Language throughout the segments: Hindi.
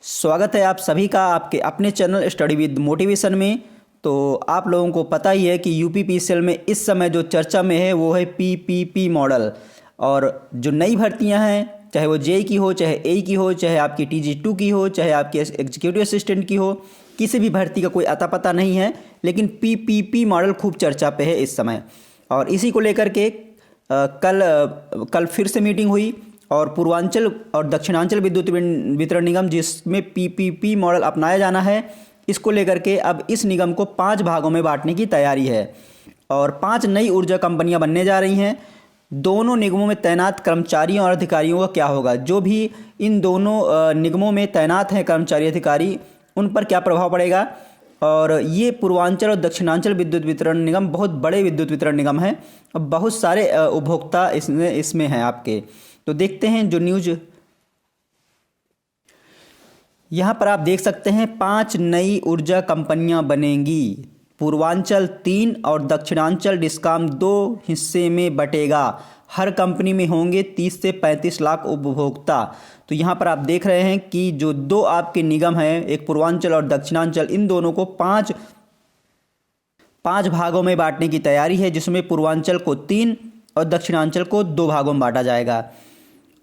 स्वागत है आप सभी का आपके अपने चैनल स्टडी विद मोटिवेशन में। तो आप लोगों को पता ही है कि यूपीपीसीएल में इस समय जो चर्चा में है वो है पीपीपी मॉडल। और जो नई भर्तियां हैं, चाहे वो जेई की हो, चाहे एई की हो, चाहे आपकी टीजी2 की हो, चाहे आपकी एग्जीक्यूटिव असिस्टेंट की हो, किसी भी भर्ती का कोई अता पता नहीं है, लेकिन पीपीपी मॉडल खूब चर्चा पे है इस समय। और इसी को लेकर के कल फिर से मीटिंग हुई और पूर्वांचल और दक्षिणांचल विद्युत वितरण निगम जिसमें पीपीपी मॉडल अपनाया जाना है, इसको लेकर के अब इस निगम को 5 भागों में बांटने की तैयारी है और 5 नई ऊर्जा कंपनियां बनने जा रही हैं। दोनों निगमों में तैनात कर्मचारियों और अधिकारियों का क्या होगा, जो भी इन दोनों निगमों में तैनात हैं कर्मचारी अधिकारी, उन पर क्या प्रभाव पड़ेगा। और ये पूर्वांचल और दक्षिणांचल विद्युत वितरण निगम बहुत बड़े विद्युत वितरण निगम हैं, बहुत सारे उपभोक्ता इसमें हैं आपके। तो देखते हैं जो न्यूज यहाँ पर आप देख सकते हैं। 5 नई ऊर्जा कंपनियां बनेंगी, पूर्वांचल 3 और दक्षिणांचल डिस्काम 2 हिस्से में बटेगा। हर कंपनी में होंगे 30 से 35 लाख उपभोक्ता। तो यहाँ पर आप देख रहे हैं कि जो 2 आपके निगम हैं, एक पूर्वांचल और दक्षिणांचल, इन दोनों को 5 भागों में बांटने की तैयारी है, जिसमें पूर्वांचल को 3 और दक्षिणांचल को 2 भागों में बांटा जाएगा।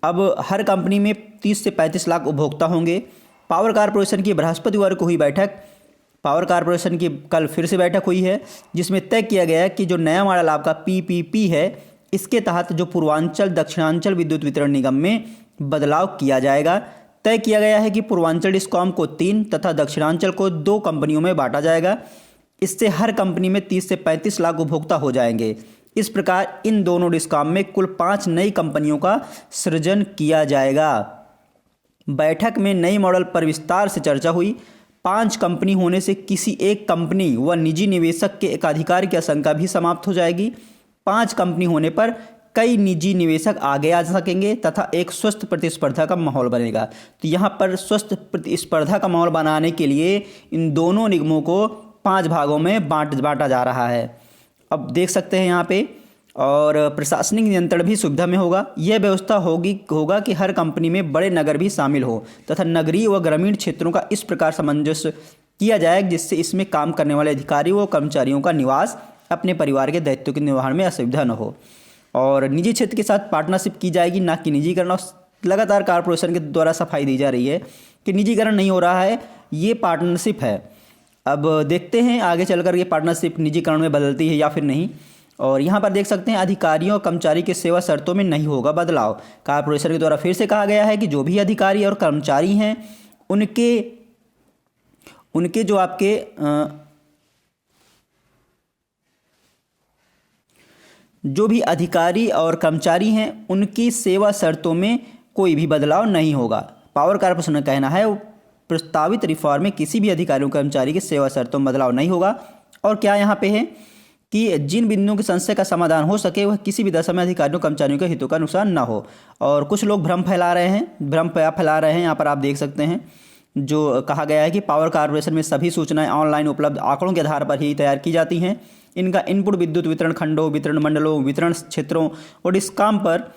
अब हर कंपनी में 30 से 35 लाख उपभोक्ता होंगे। पावर कॉरपोरेशन की बृहस्पतिवार को हुई बैठक, पावर कॉरपोरेशन की कल फिर से बैठक हुई है, जिसमें तय किया गया है कि जो नया मॉडल आपका पीपीपी है, इसके तहत जो पूर्वांचल दक्षिणांचल विद्युत वितरण निगम में बदलाव किया जाएगा। तय किया गया है कि पूर्वांचल डिस्कॉम को 3 तथा दक्षिणांचल को 2 कंपनियों में बांटा जाएगा। इससे हर कंपनी में 30 से 35 लाख उपभोक्ता हो जाएंगे। इस प्रकार इन दोनों डिस्कॉम में कुल 5 नई कंपनियों का सृजन किया जाएगा। बैठक में नई मॉडल पर विस्तार से चर्चा हुई। 5 कंपनी होने से किसी एक कंपनी व निजी निवेशक के एकाधिकार की आशंका भी समाप्त हो जाएगी। 5 कंपनी होने पर कई निजी निवेशक आगे आ सकेंगे तथा एक स्वस्थ प्रतिस्पर्धा का माहौल बनेगा। तो यहाँ पर स्वस्थ प्रतिस्पर्धा का माहौल बनाने के लिए इन दोनों निगमों को 5 भागों में बांटा जा रहा है। अब देख सकते हैं यहाँ पे। और प्रशासनिक नियंत्रण भी सुविधा में होगा। यह व्यवस्था होगा कि हर कंपनी में बड़े नगर भी शामिल हो तथा नगरीय व ग्रामीण क्षेत्रों का इस प्रकार सामंजस्य किया जाए जिससे इसमें काम करने वाले अधिकारियों व कर्मचारियों का निवास अपने परिवार के दायित्व के निर्वहन में असुविधा न हो। और निजी क्षेत्र के साथ पार्टनरशिप की जाएगी, ना कि निजीकरण। लगातार कॉरपोरेशन के द्वारा सफाई दी जा रही है कि निजीकरण नहीं हो रहा है, ये पार्टनरशिप है। अब देखते हैं आगे चलकर ये पार्टनरशिप निजीकरण में बदलती है या फिर नहीं। और यहाँ पर देख सकते हैं अधिकारियों और कर्मचारी के सेवा शर्तों में नहीं होगा बदलाव। कॉरपोरेशन के द्वारा फिर से कहा गया है कि जो भी अधिकारी और कर्मचारी हैं उनके जो आपके जो भी अधिकारी और कर्मचारी हैं उनकी सेवा शर्तों में कोई भी बदलाव नहीं होगा। पावर कॉरपोरेशन का कहना है प्रस्तावित रिफॉर्म में किसी भी अधिकारी कर्मचारी की सेवा शर्तों में बदलाव नहीं होगा। और क्या यहाँ पे है कि जिन बिंदुओं की संशय का समाधान हो सके वह किसी भी दशा में अधिकारियों कर्मचारियों के हितों का नुकसान न हो। और कुछ लोग भ्रम फैला रहे हैं। यहाँ पर आप देख सकते हैं जो कहा गया है कि पावर कॉरपोरेशन में सभी सूचनाएं ऑनलाइन उपलब्ध आंकड़ों के आधार पर ही तैयार की जाती हैं। इनका इनपुट विद्युत वितरण खंडों, वितरण मंडलों, वितरण क्षेत्रों और डिस्कॉम पर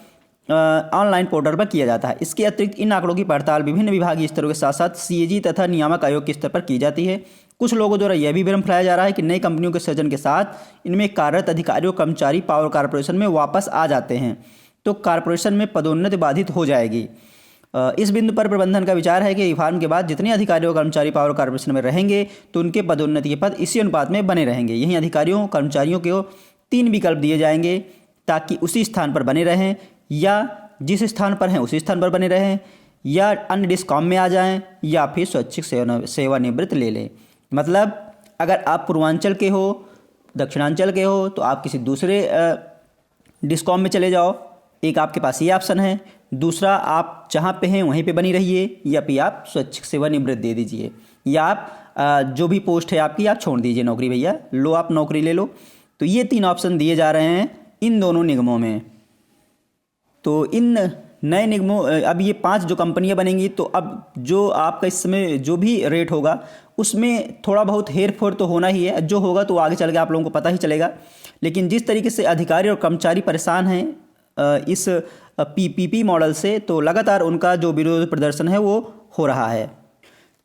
ऑनलाइन पोर्टल पर किया जाता है। इसके अतिरिक्त इन आंकड़ों की पड़ताल विभिन्न विभागीय स्तरों के साथ साथ सीएजी तथा नियामक आयोग के स्तर पर की जाती है। कुछ लोगों द्वारा यह भी भ्रम फैलाया जा रहा है कि नई कंपनियों के सृजन के साथ इनमें कार्यरत अधिकारियों कर्मचारी पावर कॉरपोरेशन में वापस आ जाते हैं तो कॉरपोरेशन में पदोन्नति बाधित हो जाएगी। इस बिंदु पर प्रबंधन का विचार है कि रिफॉर्म के बाद जितने अधिकारियों कर्मचारी पावर कॉरपोरेशन में रहेंगे तो उनके पदोन्नति के पद इसी अनुपात में बने रहेंगे। यही अधिकारियों कर्मचारियों को 3 विकल्प दिए जाएंगे ताकि उसी स्थान पर बने रहें या जिस स्थान पर हैं उसी स्थान पर बने रहें या अन्य डिस्कॉम में आ जाएं या फिर स्वैच्छिक सेवानिवृत्त ले लें। मतलब अगर आप पूर्वांचल के हो, दक्षिणांचल के हो तो आप किसी दूसरे डिस्कॉम में चले जाओ, एक आपके पास ये ऑप्शन है। दूसरा आप जहाँ पे हैं वहीं पे बनी रहिए या फिर आप स्वैच्छिक सेवानिवृत्त दे दीजिए या आप जो भी पोस्ट है आपकी आप छोड़ दीजिए नौकरी, भैया लो आप नौकरी ले लो। तो ये 3 ऑप्शन दिए जा रहे हैं इन दोनों निगमों में। तो इन नए निगमों अब ये 5 जो कंपनियां बनेंगी तो अब जो आपका इस समय जो भी रेट होगा उसमें थोड़ा बहुत हेर फेर तो होना ही है। जो होगा तो आगे चल के आप लोगों को पता ही चलेगा। लेकिन जिस तरीके से अधिकारी और कर्मचारी परेशान हैं इस पीपीपी मॉडल से, तो लगातार उनका जो विरोध प्रदर्शन है वो हो रहा है।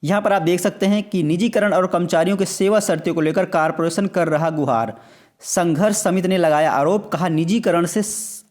यहाँ पर आप देख सकते हैं कि निजीकरण और कर्मचारियों के सेवा शर्तों को लेकर कारपोरेशन कर रहा गुहार। संघर्ष समिति ने लगाया आरोप, कहा निजीकरण से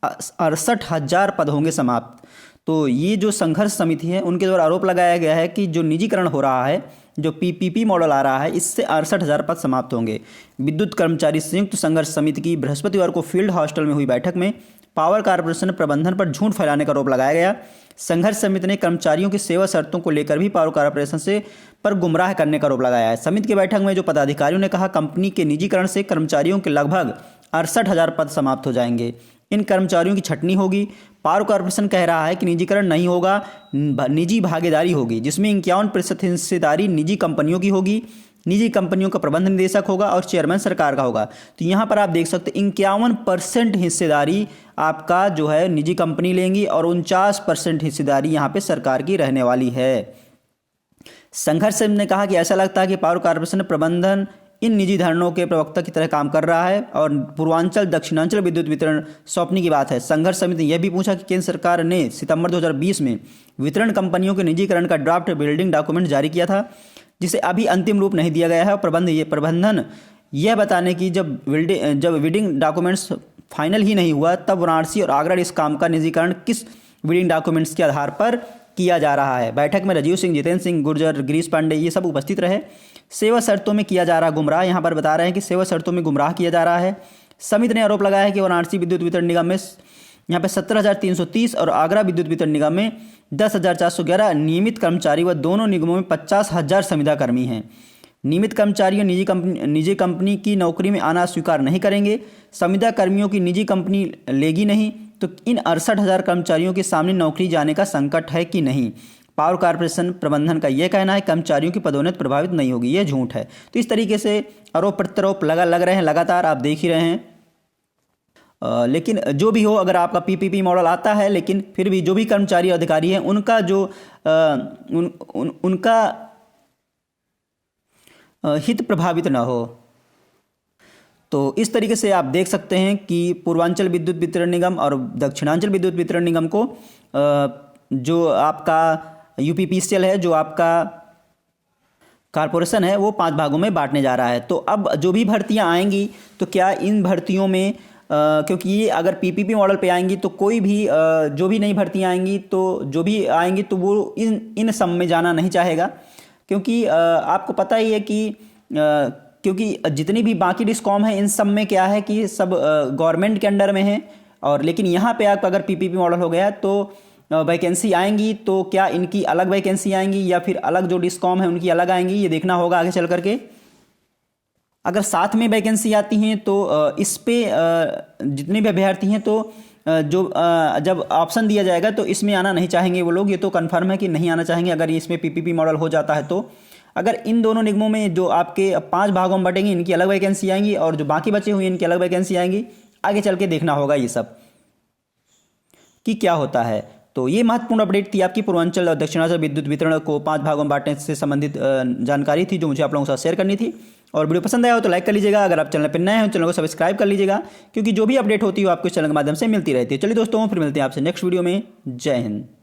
68,000 पद होंगे समाप्त। तो ये जो संघर्ष समिति है उनके द्वारा आरोप लगाया गया है कि जो निजीकरण हो रहा है, जो पीपीपी मॉडल आ रहा है, इससे 68,000 पद समाप्त होंगे। विद्युत कर्मचारी संयुक्त संघर्ष समिति की बृहस्पतिवार को फील्ड हॉस्टल में हुई बैठक में पावर कारपोरेशन प्रबंधन पर झूठ फैलाने का आरोप लगाया गया। संघर्ष समिति ने कर्मचारियों की सेवा शर्तों को लेकर भी पावर कारपोरेशन से पर गुमराह करने का आरोप लगाया है। समिति की बैठक में जो पदाधिकारियों ने कहा, कंपनी के निजीकरण से कर्मचारियों के लगभग 68,000 पद समाप्त हो जाएंगे। इन कर्मचारियों की छटनी होगी। पावर कॉर्पोरेशन कह रहा है कि निजीकरण नहीं होगा, निजी भागीदारी होगी, जिसमें 51% हिस्सेदारी निजी कंपनियों की होगी। निजी कंपनियों का प्रबंध निदेशक होगा और चेयरमैन सरकार का होगा। तो यहाँ पर आप देख सकते हैं 51% हिस्सेदारी आपका जो है निजी कंपनी लेंगी और 49% हिस्सेदारी यहाँ पे सरकार की रहने वाली है। संघर्ष समिति ने कहा कि ऐसा लगता है कि पावर कॉर्पोरेशन प्रबंधन इन निजी धरणों के प्रवक्ता की तरह काम कर रहा है और पूर्वांचल दक्षिणांचल विद्युत वितरण सौंपने की बात है। संघर्ष समिति ने यह भी पूछा कि केंद्र सरकार ने सितंबर 2020 में वितरण कंपनियों के निजीकरण का ड्राफ्ट बिल्डिंग डॉक्यूमेंट जारी किया था, जिसे अभी अंतिम रूप नहीं दिया गया है। और प्रबंधन यह बताने की जब बिल्डिंग डॉक्यूमेंट्स फाइनल ही नहीं हुआ, तब वाराणसी और आगरा इस काम का निजीकरण किस बिल्डिंग डॉक्यूमेंट्स के आधार पर किया जा रहा है। बैठक में राजीव सिंह, जितेंद्र सिंह, गुर्जर, गिरीश पांडे ये सब उपस्थित रहे। सेवा शर्तों में किया जा रहा गुमराह, यहाँ पर बता रहे हैं कि सेवा शर्तों में गुमराह किया जा रहा है। समिति ने आरोप लगाया है कि वाराणसी विद्युत वितरण निगम में यहाँ पे 17,330 और आगरा विद्युत वितरण निगम में 10,411 नियमित कर्मचारी व दोनों निगमों में 50,000 संविदा कर्मी हैं। नियमित कर्मचारियों निजी कंपनी की नौकरी में आना स्वीकार नहीं करेंगे। संविदा कर्मियों की निजी कंपनी लेगी नहीं, तो इन 68,000 कर्मचारियों के सामने नौकरी जाने का संकट है कि नहीं। पावर कॉर्पोरेशन प्रबंधन का यह कहना है कर्मचारियों की पदोन्नति प्रभावित नहीं होगी, यह झूठ है। तो इस तरीके से आरोप प्रत्यारोप लग रहे हैं, लगातार आप देख ही रहे हैं। लेकिन जो भी हो, अगर आपका पीपीपी मॉडल आता है, लेकिन फिर भी जो भी कर्मचारी अधिकारी हैं उनका जो उनका हित प्रभावित ना हो। तो इस तरीके से आप देख सकते हैं कि पूर्वांचल विद्युत वितरण निगम और दक्षिणांचल विद्युत वितरण निगम को जो आपका यूपीपीसीएल है, जो आपका कारपोरेशन है, वो 5 भागों में बांटने जा रहा है। तो अब जो भी भर्तियां आएंगी, तो क्या इन भर्तियों में क्योंकि ये अगर पीपीपी मॉडल पे आएंगी तो कोई भी जो भी नई भर्तियां आएंगी, तो जो भी आएंगी तो वो इन सब में जाना नहीं चाहेगा, क्योंकि आपको पता ही है कि क्योंकि जितनी भी बाकी डिस्कॉम है इन सब में क्या है कि सब गवर्नमेंट के अंडर में है। और लेकिन यहाँ पे आप अगर पीपीपी मॉडल हो गया तो वैकेंसी आएंगी, तो क्या इनकी अलग वैकेंसी आएंगी या फिर अलग जो डिस्कॉम है उनकी अलग आएंगी, ये देखना होगा आगे चल करके। अगर साथ में वैकेंसी आती हैं तो इस पे जितने भी अभ्यर्थी हैं तो जब ऑप्शन दिया जाएगा तो इसमें आना नहीं चाहेंगे वो लोग, ये तो कन्फर्म है कि नहीं आना चाहेंगे अगर इसमें पीपीपी मॉडल हो जाता है। तो अगर इन दोनों निगमों में जो आपके 5 भागों में बटेंगे, इनकी अलग वैकेंसी आएंगी और जो बाकी बचे हुए इनकी अलग वैकेंसी आएंगी। आगे चल के देखना होगा ये सब कि क्या होता है। तो ये महत्वपूर्ण अपडेट थी आपकी पूर्वांचल और दक्षिणांचल विद्युत वितरण को 5 भागों में बांटने से संबंधित जानकारी थी, जो मुझे आप लोगों के साथ शेयर करनी थी। और वीडियो पसंद आया हो तो लाइक कर लीजिएगा। अगर आप चैनल पर नए हैं तो चैनल को सब्सक्राइब कर लीजिएगा, क्योंकि जो भी अपडेट होती है वो आपको इस चैनल के माध्यम से मिलती रहती है। चलिए दोस्तों, फिर मिलते हैं आपसे नेक्स्ट वीडियो में। जय हिंद।